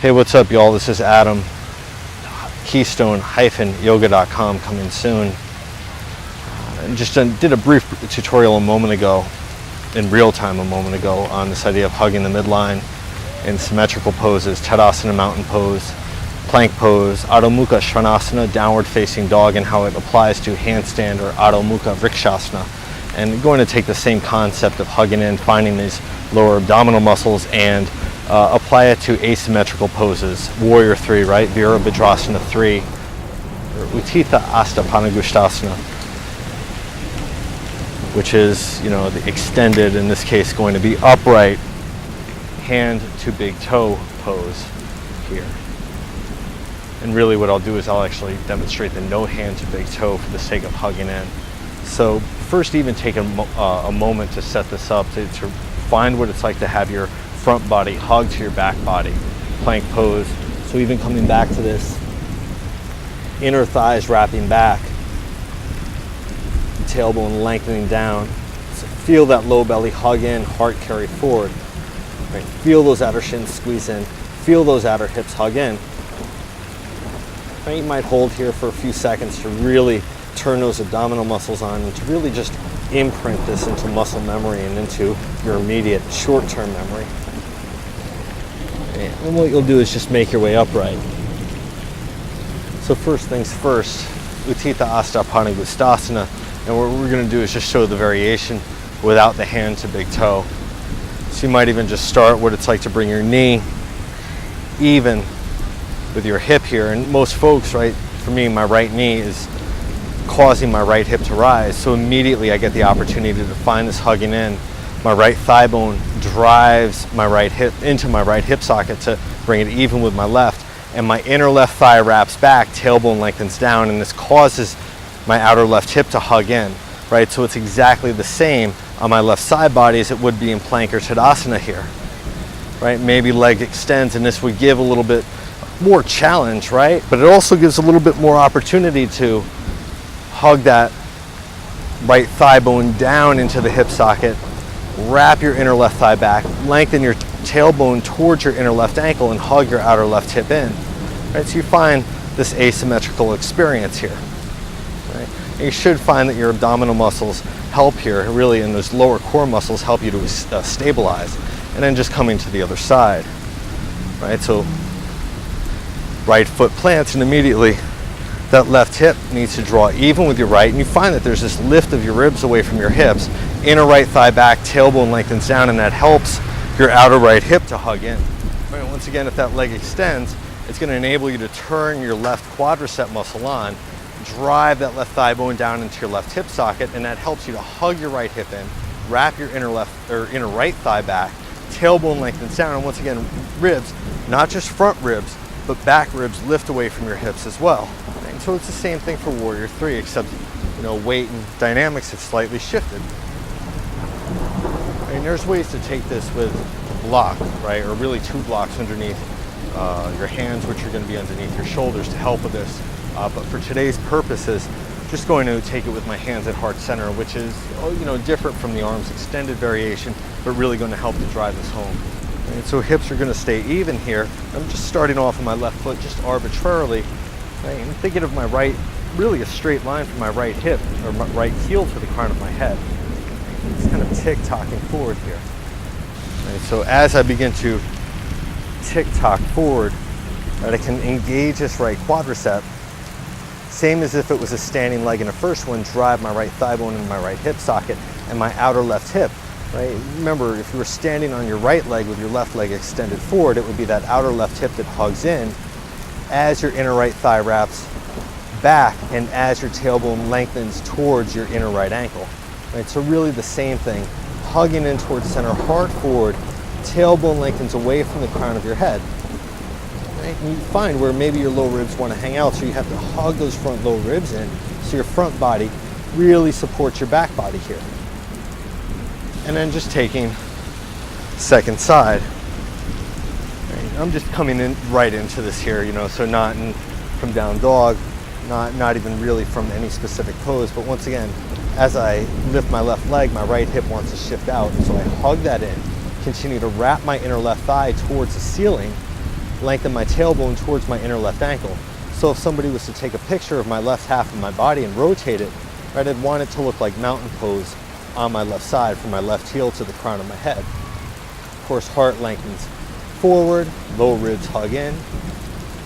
Hey, what's up, y'all? This is Adam, keystone-yoga.com, coming soon. Just did a brief tutorial a moment ago, in real time a moment ago, on this idea of hugging the midline in symmetrical poses, Tadasana mountain pose, plank pose, Adho Mukha Svanasana, downward facing dog, and how it applies to handstand or Adho Mukha Vrikshasana. And going to take the same concept of hugging in, finding these lower abdominal muscles, and apply it to asymmetrical poses. Warrior 3, right? Virabhadrasana III, or Utthita Astapanagushtasana, which is, the extended, in this case, going to be upright, hand to big toe pose here. And really what I'll do is I'll actually demonstrate the no hand to big toe for the sake of hugging in. So first, even take a moment to set this up, to find what it's like to have your front body hug to your back body, plank pose. So even coming back to this, inner thighs wrapping back, tailbone lengthening down. So feel that low belly hug in, heart carry forward. Right? Feel those outer shins squeeze in. Feel those outer hips hug in. Right? You might hold here for a few seconds to really turn those abdominal muscles on, and to really just imprint this into muscle memory and into your immediate short-term memory. And what you'll do is just make your way upright. So first things first, Utthita Astapanagushtasana, and what we're going to do is just show the variation without the hand to big toe. So you might even just start what it's like to bring your knee even with your hip here. And most folks, right, for me, my right knee is causing my right hip to rise. So immediately I get the opportunity to find this hugging in. My right thigh bone drives my right hip into my right hip socket to bring it even with my left. And my inner left thigh wraps back, tailbone lengthens down, and this causes my outer left hip to hug in, right? So it's exactly the same on my left side body as it would be in plank or Tadasana here, right? Maybe leg extends, and this would give a little bit more challenge, right? But it also gives a little bit more opportunity to hug that right thigh bone down into the hip socket, wrap your inner left thigh back, lengthen your tailbone towards your inner left ankle, and hug your outer left hip in, right? So you find this asymmetrical experience here, right? And you should find that your abdominal muscles help here, really, and those lower core muscles help you to stabilize. And then just coming to the other side, right? So right foot plants, and immediately that left hip needs to draw even with your right, and you find that there's this lift of your ribs away from your hips, inner right thigh back, tailbone lengthens down, and that helps your outer right hip to hug in. Right, once again, if that leg extends, it's going to enable you to turn your left quadricep muscle on, drive that left thigh bone down into your left hip socket, and that helps you to hug your right hip in, wrap your inner right thigh back, tailbone lengthens down, and once again, ribs, not just front ribs, but back ribs lift away from your hips as well. And so it's the same thing for Warrior 3, except weight and dynamics have slightly shifted. And there's ways to take this with a block, right, or really two blocks underneath your hands, which are going to be underneath your shoulders to help with this. But for today's purposes, just going to take it with my hands at heart center, which is different from the arms extended variation, but really going to help to drive this home. And so hips are going to stay even here. I'm just starting off on my left foot, just arbitrarily, right? And thinking of my right, really a straight line from my right hip, or my right heel to the crown of my head. It's kind of tick-tocking forward here. Right? So as I begin to tick-tock forward, right, I can engage this right quadricep, same as if it was a standing leg in the first one, drive my right thigh bone into my right hip socket and my outer left hip. Right? Remember, if you were standing on your right leg with your left leg extended forward, it would be that outer left hip that hugs in as your inner right thigh wraps back and as your tailbone lengthens towards your inner right ankle. Right? So really the same thing, hugging in towards center, heart forward, tailbone lengthens away from the crown of your head. Right? And you find where maybe your low ribs want to hang out, so you have to hug those front low ribs in, so your front body really supports your back body here. And then just taking second side. Right? I'm just coming in right into this here, so not from down dog, not even really from any specific pose, but once again, as I lift my left leg, my right hip wants to shift out, so I hug that in, continue to wrap my inner left thigh towards the ceiling, lengthen my tailbone towards my inner left ankle. So if somebody was to take a picture of my left half of my body and rotate it, right, I'd want it to look like mountain pose on my left side from my left heel to the crown of my head. Of course, heart lengthens forward, low ribs hug in,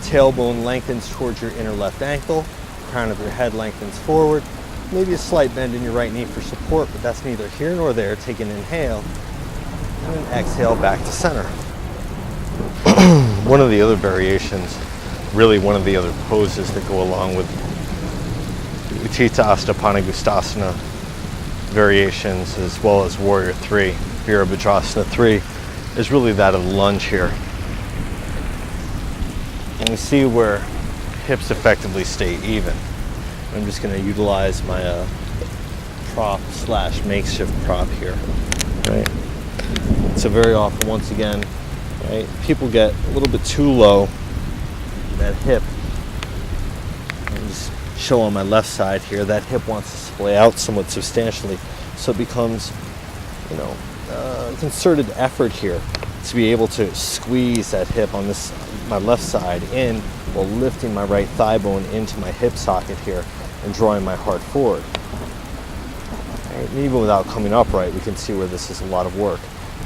tailbone lengthens towards your inner left ankle, crown of your head lengthens forward, maybe a slight bend in your right knee for support, but that's neither here nor there. Take an inhale and an exhale back to center. One of the other variations, really one of the other poses that go along with Utthita Astaphanagustasana variations, as well as Warrior 3, Virabhadrasana 3, is really that of the lunge here. And we see where hips effectively stay even. I'm just going to utilize my prop / makeshift prop here, right? So very often, once again, right, people get a little bit too low, that hip. I'll just show on my left side here, that hip wants to splay out somewhat substantially, so it becomes, you know, concerted effort here to be able to squeeze that hip on this, my left side in, while lifting my right thigh bone into my hip socket here and drawing my heart forward. Right? And even without coming upright, we can see where this is a lot of work.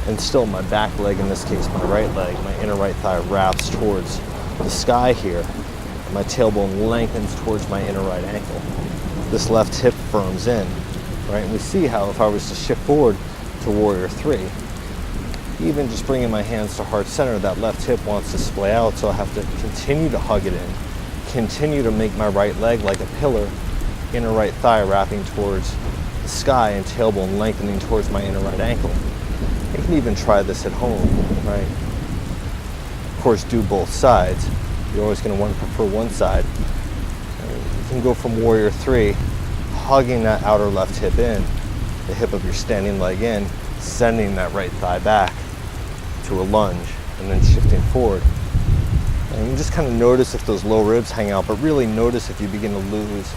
And still my back leg, in this case my right leg, my inner right thigh wraps towards the sky here. And my tailbone lengthens towards my inner right ankle. This left hip firms in, right? And we see how if I was to shift forward to Warrior 3, even just bringing my hands to heart center, that left hip wants to splay out, so I have to continue to hug it in, continue to make my right leg like a pillar, inner right thigh wrapping towards the sky and tailbone lengthening towards my inner right ankle. You can even try this at home, right? Of course, do both sides. You're always going to want to prefer one side. You can go from Warrior 3, hugging that outer left hip in, the hip of your standing leg in, sending that right thigh back to a lunge, and then shifting forward. And you just kind of notice if those low ribs hang out, but really notice if you begin to lose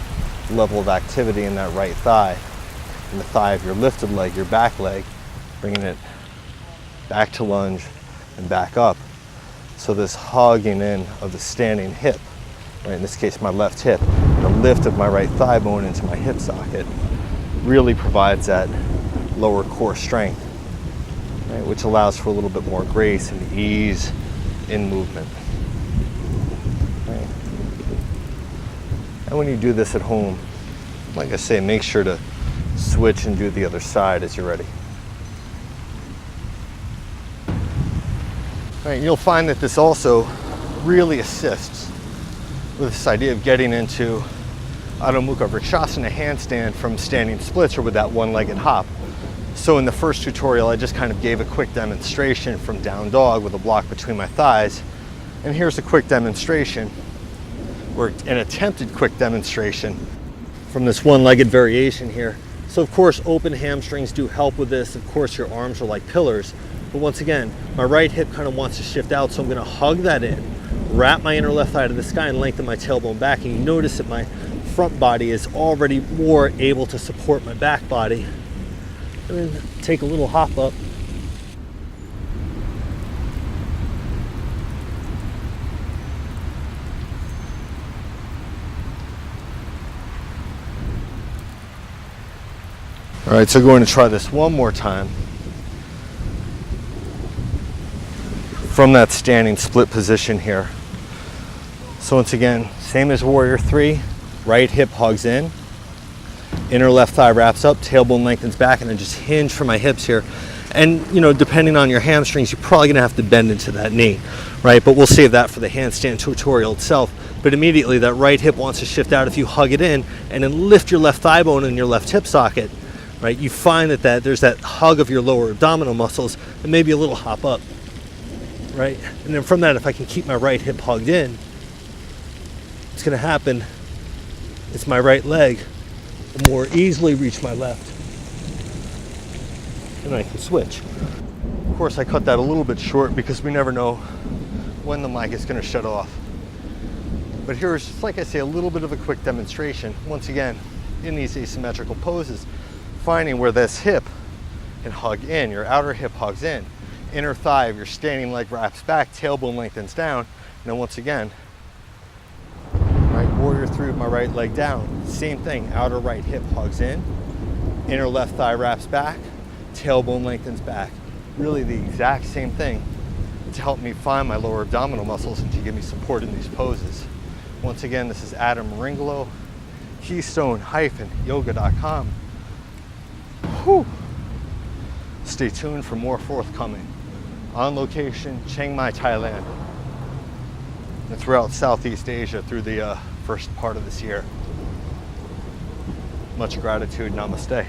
level of activity in that right thigh, in the thigh of your lifted leg, your back leg, bringing it back to lunge and back up. So this hugging in of the standing hip, right, in this case my left hip, the lift of my right thigh bone into my hip socket really provides that lower core strength, right, which allows for a little bit more grace and ease in movement. Right. And when you do this at home, like I say, make sure to switch and do the other side as you're ready. Right, you'll find that this also really assists with this idea of getting into Adho Mukha Vrikshasana handstand from standing splits or with that one-legged hop. So in the first tutorial, I just kind of gave a quick demonstration from down dog with a block between my thighs. And here's a quick demonstration, or an attempted quick demonstration from this one-legged variation here. So of course, open hamstrings do help with this. Of course, your arms are like pillars. But once again, my right hip kind of wants to shift out, so I'm going to hug that in, wrap my inner left thigh to the sky and lengthen my tailbone back. And you notice that my front body is already more able to support my back body. And then take a little hop up. All right, so going to try this one more time. From that standing split position here. So once again, same as Warrior 3, right hip hugs in, inner left thigh wraps up, tailbone lengthens back, and then just hinge for my hips here. And you know, depending on your hamstrings, you're probably gonna have to bend into that knee, right? But we'll save that for the handstand tutorial itself. But immediately that right hip wants to shift out if you hug it in and then lift your left thigh bone in your left hip socket, right? You find that there's that hug of your lower abdominal muscles and maybe a little hop up. Right? And then from that, if I can keep my right hip hugged in, what's going to happen is my right leg will more easily reach my left. And I can switch. Of course, I cut that a little bit short because we never know when the mic is going to shut off. But here's, just like I say, a little bit of a quick demonstration. Once again, in these asymmetrical poses, finding where this hip can hug in, your outer hip hugs in. Inner thigh of your standing leg wraps back, tailbone lengthens down, then once again, right, warrior through, my right leg down. Same thing, outer right hip hugs in, inner left thigh wraps back, tailbone lengthens back. Really the exact same thing to help me find my lower abdominal muscles and to give me support in these poses. Once again, this is Adam Ringolo, keystone-yoga.com. Whew. Stay tuned for more forthcoming. On location, Chiang Mai, Thailand, and throughout Southeast Asia through the first part of this year. Much gratitude. Namaste.